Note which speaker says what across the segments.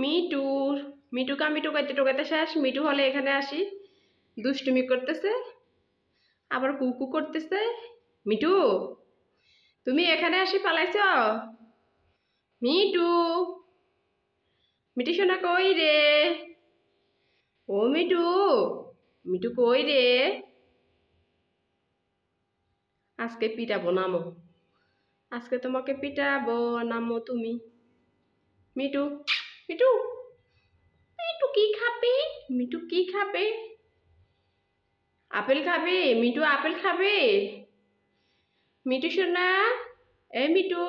Speaker 1: মিটুর me too করতে টোকাতে শেষ। Me too হলে এখানে আসি, দুষ্টুমি করতেছে, আবার কুকু করতেছে। মিটু, তুমি এখানে আসি পালাইছ? মিটু, মিটু সোনা কই রে? ও মিটু, মিটু কই রে? আজকে পিটাবো, নামো। আজকে তোমাকে পিটাবো, নামো তুমি। মিটু, মিটু, মিটু কি খাবে? মিটু কি খাবে? আপেল খাবে? মিটু আপেল খাবে? মিটু সোনা, এই মিটু,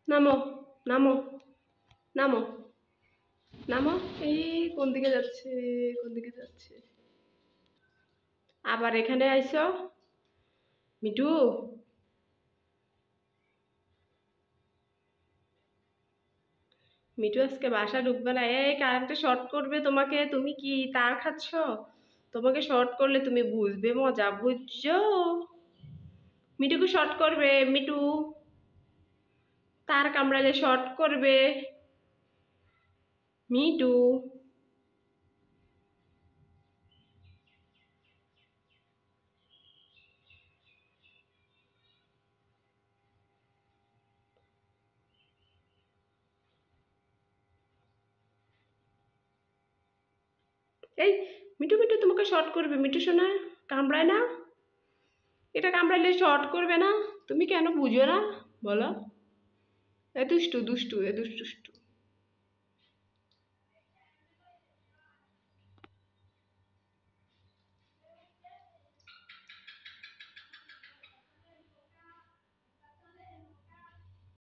Speaker 1: নামো, নামো, নামো, নামো। এই কোন দিকে যাচ্ছে? কোন দিকে যাচ্ছে? আবার এখানে আইছো? মিটু, মিটু আজকে বাসা ঢুকবে না। এই কারেন্টে শর্ট করবে তোমাকে, তুমি কি তার খাচ্ছ? তোমাকে শর্ট করলে তুমি বুঝবে মজা, বুঝছো? মিটুকে শর্ট করবে, মিটু তার কামড়ালে শর্ট করবে। মিটু, এই মিটু, মিটু তোমাকে শর্ট করবে। মিটু সোনা, কামড়ায় না? এটা কামড়াইলে শর্ট করবে না? তুমি কেন বুঝো না বলো? এ দুষ্টু দুষ্টু, এ দুষ্টু দুষ্টু।